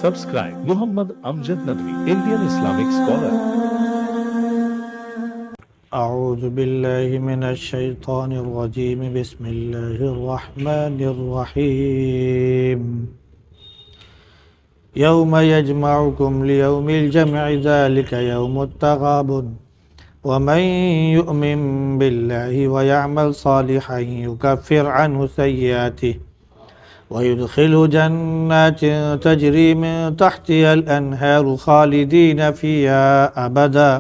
Subscribe Muhammad Amjad Nadwi, Indian Islamic scholar. أعوذ بالله من الشيطان الرجيم بسم الله الرحمن الرحيم يوم يجمعكم ليوم الجمع ذلك يوم التغابن ومن يؤمن بالله ويعمل صالحا يكفر عنه سيئاته ويدخله جنات تجري من تحتها الأنهار خالدين فيها أبدا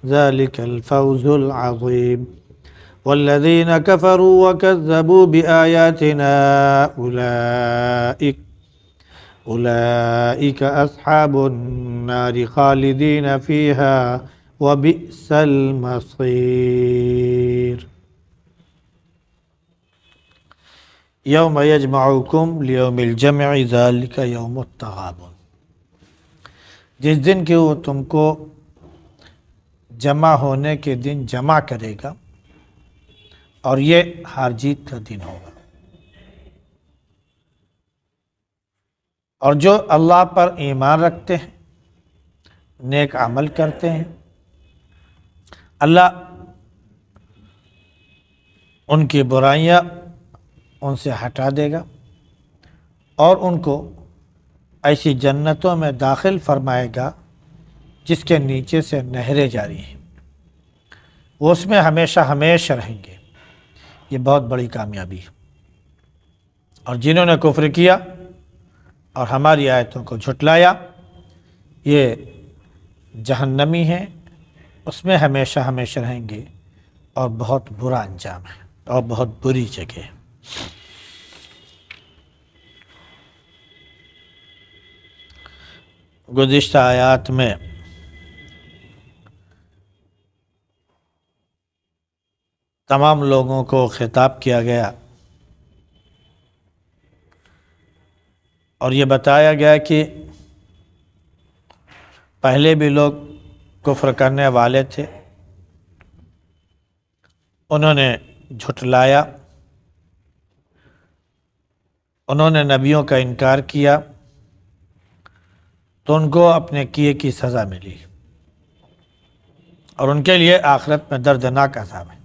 ذلك الفوز العظيم والذين كفروا وكذبوا بآياتنا أولئك أصحاب النار خالدين فيها وبئس المصير یوم یجمعکم لیوم الجمع ذلک یوم التغابن، جس دن کہ وہ تم کو جمع ہونے کے دن جمع کرے گا اور یہ ہار جیت کا دن ہوگا۔ اور جو اللہ پر ایمان رکھتے ہیں، نیک عمل کرتے ہیں، اللہ ان کی برائیاں ان سے ہٹا دے گا اور ان کو ایسی جنتوں میں داخل فرمائے گا جس کے نیچے سے نہریں جاری ہیں، وہ اس میں ہمیشہ ہمیشہ رہیں گے۔ یہ بہت بڑی کامیابی ہے۔ اور جنہوں نے کفر کیا اور ہماری آیتوں کو جھٹلایا، یہ جہنمی ہیں، اس میں ہمیشہ ہمیشہ رہیں گے اور بہت برا انجام ہے اور بہت بری جگہ ہے۔ گزشتہ آیات میں تمام لوگوں کو خطاب کیا گیا اور یہ بتایا گیا کہ پہلے بھی لوگ کفر کرنے والے تھے، انہوں نے جھٹلایا، انہوں نے نبیوں کا انکار کیا تو ان کو اپنے کیے کی سزا ملی اور ان کے لیے آخرت میں دردناک عذاب ہے۔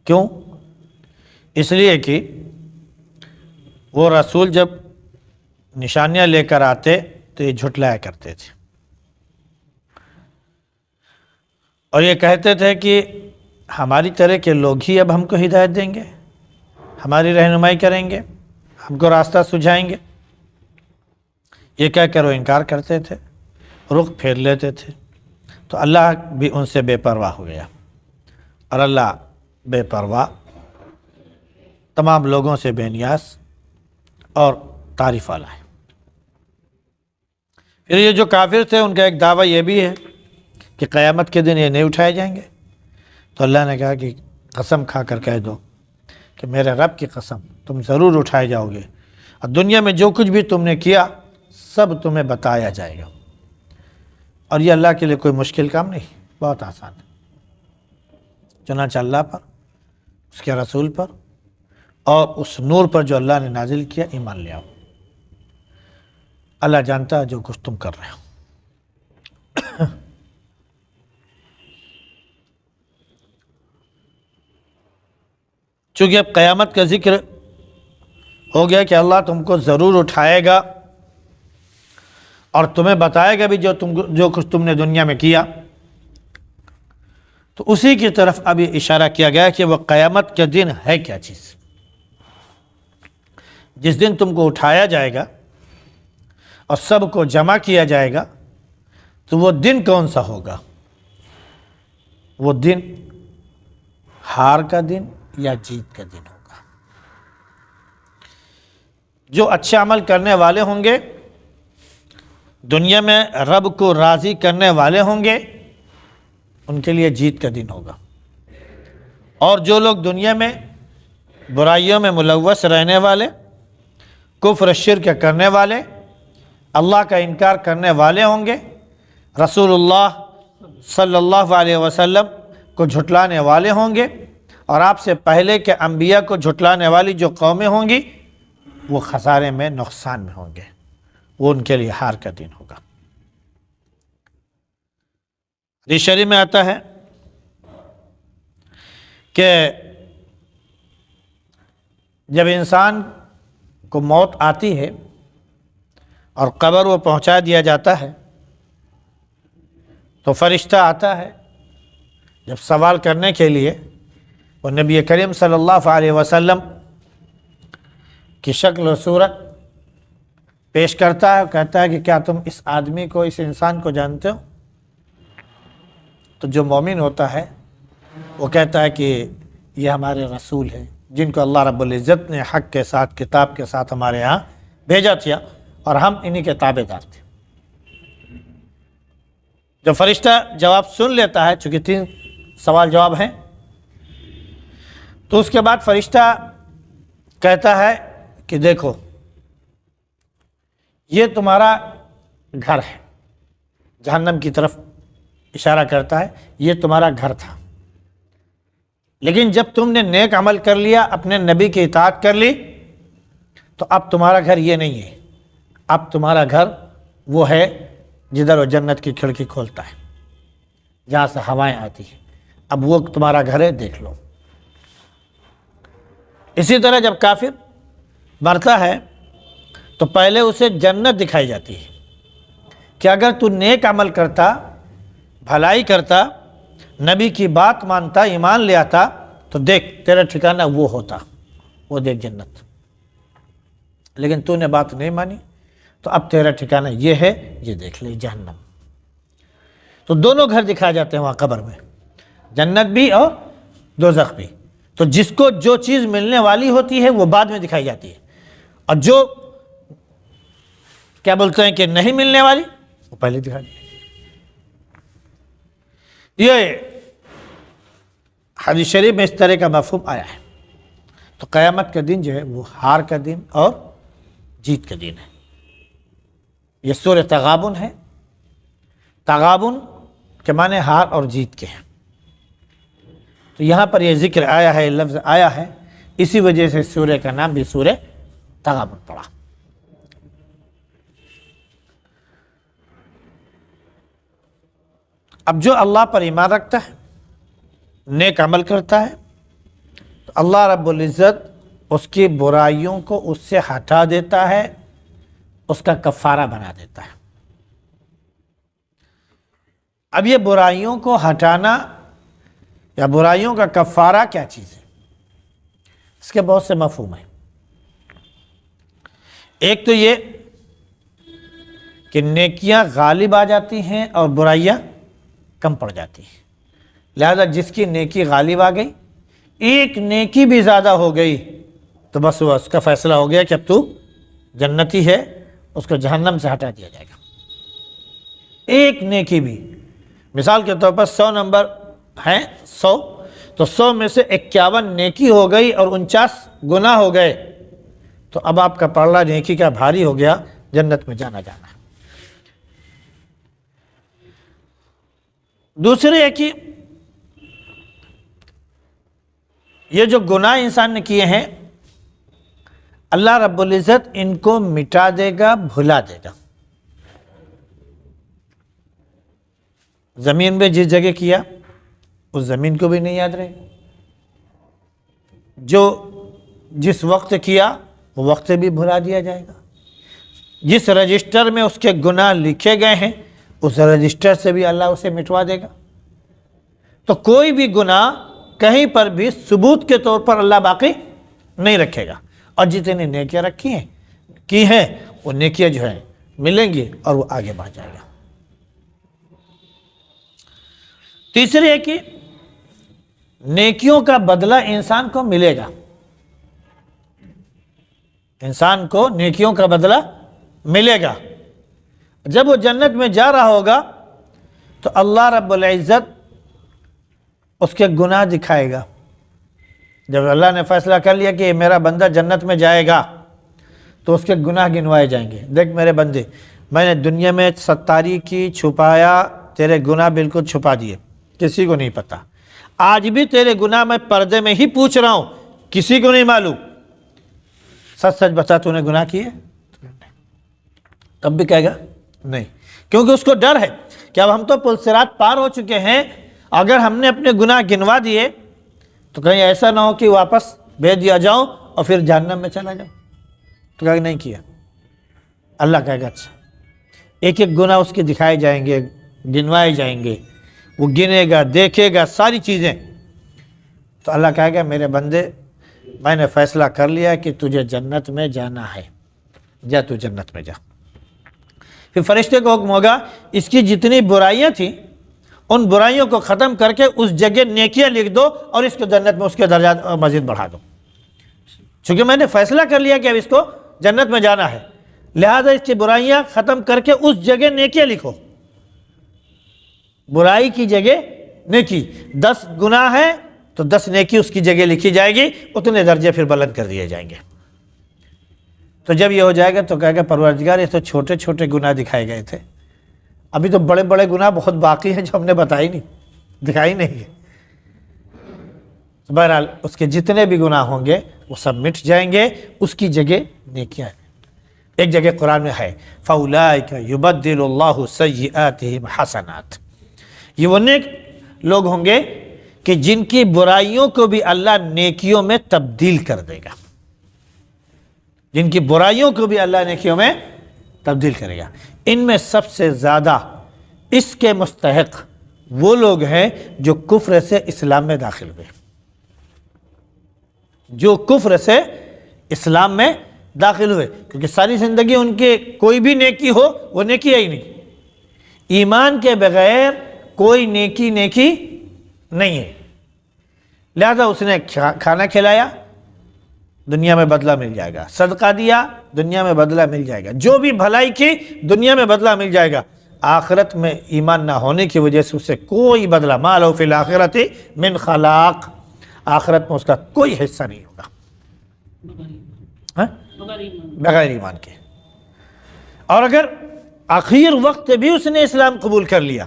کیوں؟ اس لیے کہ وہ رسول جب نشانیاں لے کر آتے تو یہ جھٹلایا کرتے تھے اور یہ کہتے تھے کہ ہماری طرح کے لوگ ہی اب ہم کو ہدایت دیں گے، ہماری رہنمائی کریں گے، ہم کو راستہ سجھائیں گے۔ یہ کہہ کر وہ انکار کرتے تھے، رخ پھیر لیتے تھے، تو اللہ بھی ان سے بے پرواہ ہو گیا اور اللہ بے پرواہ، تمام لوگوں سے بے نیاز اور تعریف والا ہے۔ پھر یہ جو کافر تھے ان کا ایک دعویٰ یہ بھی ہے کہ قیامت کے دن یہ نہیں اٹھائے جائیں گے، تو اللہ نے کہا کہ قسم کھا کر کہہ دو کہ میرے رب کی قسم تم ضرور اٹھائے جاؤ گے، اور دنیا میں جو کچھ بھی تم نے کیا سب تمہیں بتایا جائے گا۔ اور یہ اللہ کے لیے کوئی مشکل کام نہیں، بہت آسان ہے۔ چنانچہ اللہ پر، اس کے رسول پر اور اس نور پر جو اللہ نے نازل کیا ایمان لے آؤ۔ اللہ جانتا ہے جو کچھ تم کر رہے ہو۔ چونکہ اب قیامت کا ذکر ہو گیا کہ اللہ تم کو ضرور اٹھائے گا اور تمہیں بتائے گا بھی جو کچھ تم نے دنیا میں کیا، تو اسی کی طرف اب یہ اشارہ کیا گیا کہ وہ قیامت کے دن ہے کیا چیز۔ جس دن تم کو اٹھایا جائے گا اور سب کو جمع کیا جائے گا، تو وہ دن کون سا ہوگا؟ وہ دن ہار کا دن یا جیت کا دن ہوگا۔ جو اچھے عمل کرنے والے ہوں گے، دنیا میں رب کو راضی کرنے والے ہوں گے، ان کے لیے جیت کا دن ہوگا۔ اور جو لوگ دنیا میں برائیوں میں ملوث رہنے والے، کفر شرک کرنے والے، اللہ کا انکار کرنے والے ہوں گے، رسول اللہ صلی اللہ علیہ وسلم کو جھٹلانے والے ہوں گے، اور آپ سے پہلے کے انبیاء کو جھٹلانے والی جو قومیں ہوں گی وہ خسارے میں، نقصان میں ہوں گے، وہ ان کے لیے ہار کا دن ہوگا۔ حدیث شریف میں آتا ہے کہ جب انسان کو موت آتی ہے اور قبر وہ پہنچا دیا جاتا ہے تو فرشتہ آتا ہے جب سوال کرنے کے لیے، وہ نبی کریم صلی اللہ علیہ وسلم کی شکل و صورت پیش کرتا ہے، کہتا ہے کہ کیا تم اس آدمی کو، اس انسان کو جانتے ہو؟ تو جو مومن ہوتا ہے وہ کہتا ہے کہ یہ ہمارے رسول ہیں جن کو اللہ رب العزت نے حق کے ساتھ، کتاب کے ساتھ ہمارے ہاں بھیجا تھا اور ہم انہی کے تابع دار تھے۔ جو فرشتہ جواب سن لیتا ہے، چونکہ 3 سوال جواب ہیں، تو اس کے بعد فرشتہ کہتا ہے کہ دیکھو یہ تمہارا گھر ہے، جہنم کی طرف اشارہ کرتا ہے، یہ تمہارا گھر تھا، لیکن جب تم نے نیک عمل کر لیا، اپنے نبی کی اطاعت کر لی، تو اب تمہارا گھر یہ نہیں ہے، اب تمہارا گھر وہ ہے جدھر وہ جنت کی کھڑکی کھولتا ہے، جہاں سے ہوائیں آتی ہیں، اب وہ تمہارا گھر ہے، دیکھ لو۔ اسی طرح جب کافر مرتا ہے تو پہلے اسے جنت دکھائی جاتی ہے کہ اگر تو نیک عمل کرتا، بھلائی کرتا، نبی کی بات مانتا، ایمان لے آتا، تو دیکھ تیرا ٹھکانہ وہ ہوتا، وہ دیکھ جنت، لیکن تو نے بات نہیں مانی تو اب تیرا ٹھکانہ یہ ہے، یہ دیکھ لے جہنم۔ تو دونوں گھر دکھائے جاتے ہیں وہاں قبر میں، جنت بھی اور دوزخ بھی۔ تو جس کو جو چیز ملنے والی ہوتی ہے وہ بعد میں دکھائی جاتی ہے، اور جو کیا بولتے ہیں کہ نہیں ملنے والی وہ پہلے دکھائی جاتی ہے۔ یہ حدیث شریف میں اس طرح کا مفہوم آیا ہے۔ تو قیامت کا دن جو ہے وہ ہار کا دن اور جیت کا دن ہے۔ یہ سورہ تغابن ہے۔ تغابن کے معنی ہار اور جیت کے ہیں۔ تو یہاں پر یہ ذکر آیا ہے، لفظ آیا ہے، اسی وجہ سے سورہ کا نام بھی سورہ تغابن پڑا۔ اب جو اللہ پر ایمان رکھتا ہے، نیک عمل کرتا ہے، تو اللہ رب العزت اس کی برائیوں کو اس سے ہٹا دیتا ہے، اس کا کفارہ بنا دیتا ہے۔ اب یہ برائیوں کو ہٹانا یا برائیوں کا کفارہ کیا چیز ہے؟ اس کے بہت سے مفہوم ہیں۔ ایک تو یہ کہ نیکیاں غالب آ جاتی ہیں اور برائیاں کم پڑ جاتی ہیں، لہذا جس کی نیکی غالب آ گئی، ایک نیکی بھی زیادہ ہو گئی، تو بس وہ اس کا فیصلہ ہو گیا کہ اب تو جنتی ہے، اس کو جہنم سے ہٹا دیا جائے گا۔ ایک نیکی بھی، مثال کے طور پر 100 نمبر ہیں، 100، تو 100 میں سے 51 نیکی ہو گئی اور 49 گناہ ہو گئے، تو اب آپ کا پلڑا نیکی کا بھاری ہو گیا، جنت میں جانا ہے۔ دوسرے ہے کہ یہ جو گناہ انسان نے کیے ہیں، اللہ رب العزت ان کو مٹا دے گا، بھلا دے گا۔ زمین میں جس جگہ کیا اس زمین کو بھی نہیں یاد رہے، جو جس وقت کیا وہ وقت بھی بھلا دیا جائے گا، جس رجسٹر میں اس کے گناہ لکھے گئے ہیں اس رجسٹر سے بھی اللہ اسے مٹوا دے گا۔ تو کوئی بھی گناہ کہیں پر بھی ثبوت کے طور پر اللہ باقی نہیں رکھے گا، اور جتنے نیکیاں رکھی ہیں کی ہیں وہ نیکیاں جو ہیں ملیں گی اور وہ آگے بڑھ جائے گا۔ تیسری ہے کہ نیکیوں کا بدلہ انسان کو ملے گا، انسان کو نیکیوں کا بدلہ ملے گا۔ جب وہ جنت میں جا رہا ہوگا تو اللہ رب العزت اس کے گناہ دکھائے گا۔ جب اللہ نے فیصلہ کر لیا کہ میرا بندہ جنت میں جائے گا تو اس کے گناہ گنوائے جائیں گے۔ دیکھ میرے بندے، میں نے دنیا میں ستاری کی، چھپایا، تیرے گناہ بالکل چھپا دیے، کسی کو نہیں پتا۔ آج بھی تیرے گناہ میں پردے میں ہی پوچھ رہا ہوں، کسی کو نہیں معلوم۔ سچ سچ بتا، تو نے گناہ کیے؟ تب بھی کہے گا نہیں، کیونکہ اس کو ڈر ہے کہ اب ہم تو پل صراط پار ہو چکے ہیں، اگر ہم نے اپنے گناہ گنوا دیے تو کہیں ایسا نہ ہو کہ واپس بھیج دیا جاؤں اور پھر جہنم میں چلا جاؤں۔ تو کہا کہ نہیں کیا۔ اللہ کہے گا اچھا، ایک ایک گناہ اس کے دکھائے جائیں گے، گنوائے جائیں گے، وہ گنے گا، دیکھے گا ساری چیزیں۔ تو اللہ کہے گا میرے بندے، میں نے فیصلہ کر لیا کہ تجھے جنت میں جانا ہے، جا تو جنت میں جا۔ پھر فرشتے کو حکم ہوگا اس کی جتنی برائیاں تھیں ان برائیوں کو ختم کر کے اس جگہ نیکیاں لکھ دو اور اس کو جنت میں اس کے درجات مزید بڑھا دو، چونکہ میں نے فیصلہ کر لیا کہ اب اس کو جنت میں جانا ہے، لہذا اس کی برائیاں ختم کر کے اس جگہ نیکیاں لکھو۔ برائی کی جگہ نیکی، 10 گناہ ہے تو 10 نیکی اس کی جگہ لکھی جائے گی، اتنے درجے پھر بلند کر دیے جائیں گے۔ تو جب یہ ہو جائے گا تو کہے گا پروردگار یہ تو چھوٹے چھوٹے گناہ دکھائے گئے تھے، ابھی تو بڑے بڑے گناہ بہت باقی ہیں جو ہم نے بتائی نہیں، دکھائی نہیں ہے۔ بہرحال اس کے جتنے بھی گناہ ہوں گے وہ سب مٹ جائیں گے، اس کی جگہ نیکیاں ہیں۔ ایک جگہ قرآن میں ہے فَأُولَٰئِكَ يُبَدِّلُ اللَّهُ سَيِّئَاتِهِمْ حَسَنَاتٍ، یہ وہ نیک لوگ ہوں گے کہ جن کی برائیوں کو بھی اللہ نیکیوں میں تبدیل کر دے گا، جن کی برائیوں کو بھی اللہ نیکیوں میں تبدیل کرے گا۔ ان میں سب سے زیادہ اس کے مستحق وہ لوگ ہیں جو کفر سے اسلام میں داخل ہوئے، جو کفر سے اسلام میں داخل ہوئے، کیونکہ ساری زندگی ان کے کوئی بھی نیکی ہو وہ نیکی ہے ہی نہیں، ایمان کے بغیر کوئی نیکی نہیں ہے۔ لہذا اس نے کھانا کھلایا، دنیا میں بدلہ مل جائے گا، صدقہ دیا، دنیا میں بدلہ مل جائے گا، جو بھی بھلائی کی دنیا میں بدلہ مل جائے گا، آخرت میں ایمان نہ ہونے کی وجہ سے اسے کوئی بدلہ ما لہ فی الآخرۃ من خلاق، آخرت میں اس کا کوئی حصہ نہیں ہوگا بغیر ایمان کے۔ اور اگر آخر وقت بھی اس نے اسلام قبول کر لیا،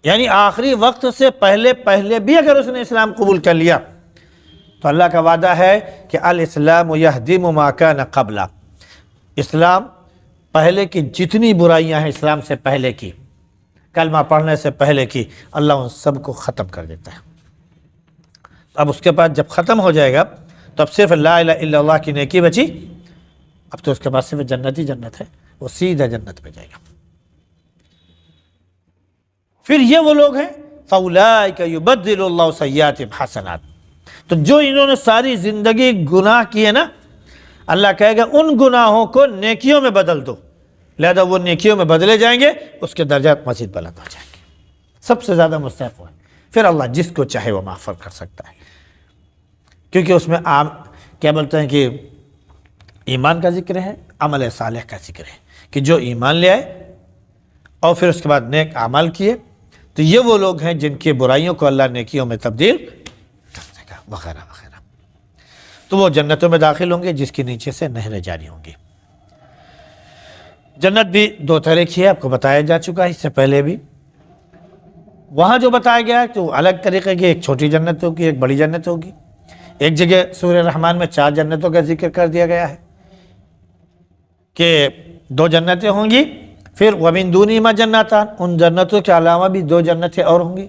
یعنی آخری وقت سے پہلے بھی اگر اس نے اسلام قبول کر لیا تو اللہ کا وعدہ ہے کہ الاسلام یہدم ما کان قبلہ، اسلام پہلے کی جتنی برائیاں ہیں اسلام سے پہلے کی، کلمہ پڑھنے سے پہلے کی، اللہ ان سب کو ختم کر دیتا ہے۔ اب اس کے بعد جب ختم ہو جائے گا تو اب صرف لا الہ الا اللہ کی نیکی بچی، اب تو اس کے بعد صرف جنت ہی جنت ہے، وہ سیدھا جنت میں جائے گا۔ پھر یہ وہ لوگ ہیں فَأُولَٰئِكَ يُبَدِّلُ اللَّهُ سَيِّئَاتِهِمْ حَسَنَاتٍ، تو جو انہوں نے ساری زندگی گناہ کیے نا، اللہ کہے گا ان گناہوں کو نیکیوں میں بدل دو، لہذا وہ نیکیوں میں بدلے جائیں گے، اس کے درجات مزید بلند ہو جائیں گے۔ سب سے زیادہ مستحق ہے، پھر اللہ جس کو چاہے وہ معاف کر سکتا ہے، کیونکہ اس میں کیا بولتے ہیں کہ ایمان کا ذکر ہے، عمل صالح کا ذکر ہے، کہ جو ایمان لے آئے اور پھر اس کے بعد نیک اعمال کیے تو یہ وہ لوگ ہیں جن کی برائیوں کو اللہ نیکیوں میں تبدیل کر دے گا، وغیرہ وغیرہ۔ تو وہ جنتوں میں داخل ہوں گے جس کے نیچے سے نہریں جاری ہوں گی۔ جنت بھی 2 طرح کی ہے، آپ کو بتایا جا چکا ہے اس سے پہلے بھی۔ وہاں جو بتایا گیا ہے تو الگ طریقے کی، ایک چھوٹی جنت ہوگی، ایک بڑی جنت ہوگی۔ ایک جگہ سورہ رحمان میں 4 جنتوں کا ذکر کر دیا گیا ہے کہ 2 جنتیں ہوں گی، پھر وَمِن دُونِهِمَا جَنَّتَانِ، ان جنتوں کے علاوہ بھی 2 جنتیں اور ہوں گی۔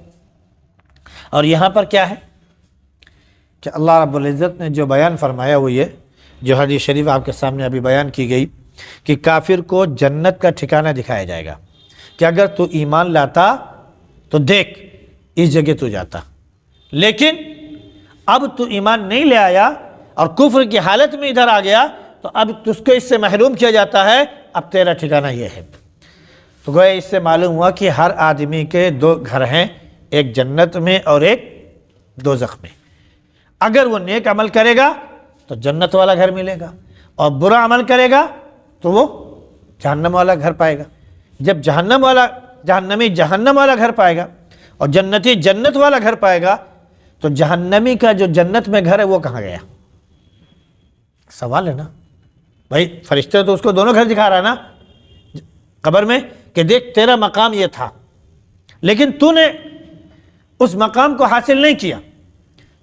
اور یہاں پر کیا ہے کہ اللہ رب العزت نے جو بیان فرمایا وہ یہ، جو حدیث شریف آپ کے سامنے ابھی بیان کی گئی، کہ کافر کو جنت کا ٹھکانہ دکھایا جائے گا کہ اگر تو ایمان لاتا تو دیکھ اس جگہ تو جاتا، لیکن اب تو ایمان نہیں لے آیا اور کفر کی حالت میں ادھر آ گیا تو اب تجھ کو اس سے محروم کیا جاتا ہے، اب تیرا ٹھکانہ یہ ہے۔ تو گویا اس سے معلوم ہوا کہ ہر آدمی کے 2 گھر ہیں، ایک جنت میں اور ایک دوزخ میں۔ اگر وہ نیک عمل کرے گا تو جنت والا گھر ملے گا، اور برا عمل کرے گا تو وہ جہنم والا گھر پائے گا۔ جب جہنمی جہنم والا گھر پائے گا اور جنتی جنت والا گھر پائے گا تو جہنمی کا جو جنت میں گھر ہے وہ کہاں گیا؟ سوال ہے نا بھائی، فرشتے تو اس کو دونوں گھر دکھا رہا ہے نا قبر میں کہ دیکھ تیرا مقام یہ تھا، لیکن تو نے اس مقام کو حاصل نہیں کیا،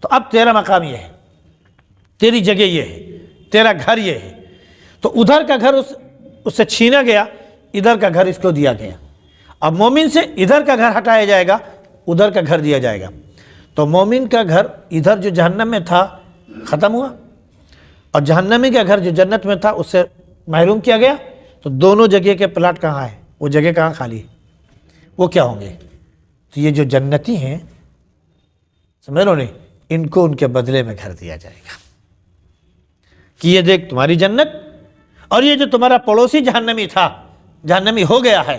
تو اب تیرا مقام یہ ہے، تیری جگہ یہ ہے، تیرا گھر یہ ہے۔ تو ادھر کا گھر اس سے چھینا گیا، ادھر کا گھر اس کو دیا گیا. اب مومن سے ادھر کا گھر ہٹایا جائے گا، ادھر کا گھر دیا جائے گا. تو مومن کا گھر ادھر جو جہنم میں تھا ختم ہوا، اور جہنمی کا گھر جو جنت میں تھا اس سے محروم کیا گیا. تو دونوں جگہ کے پلاٹ کہاں ہیں؟ وہ جگہ کہاں خالی ہے؟ وہ کیا ہوں گے؟ تو یہ جو جنتی ہیں، سمجھ لو نہیں، ان کو ان کے بدلے میں گھر دیا جائے گا کہ یہ دیکھ تمہاری جنت، اور یہ جو تمہارا پڑوسی جہنمی تھا، جہنمی ہو گیا ہے،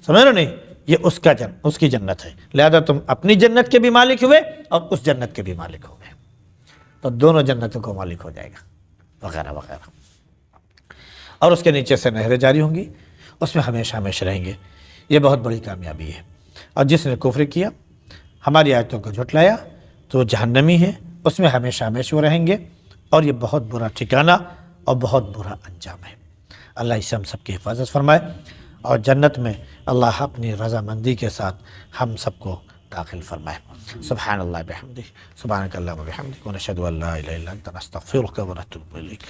سمجھ لو نہیں، یہ اس کی جنت ہے. لہذا تم اپنی جنت کے بھی مالک ہوئے اور اس جنت کے بھی مالک ہو گئے. تو دونوں جنتوں کو مالک ہو جائے گا، وغیرہ وغیرہ. اور اس کے نیچے سے نہریں جاری ہوں گی، اس میں ہمیشہ ہمیشہ رہیں گے. یہ بہت بڑی کامیابی ہے. اور جس نے کفر کیا، ہماری آیتوں کو جھٹلایا، تو وہ جہنمی ہے، اس میں ہمیشہ ہمیشہ وہ رہیں گے. اور یہ بہت برا ٹھکانہ اور بہت برا انجام ہے. اللہ اس سے ہم سب کی حفاظت فرمائے، اور جنت میں اللہ اپنی رضامندی کے ساتھ ہم سب کو داخل فرمائے. سبحان اللہ بحمدہ، سبحانک اللہم وبحمدک، ونشہد ان لا الہ الا انت، نستغفرک ونتوب الیک.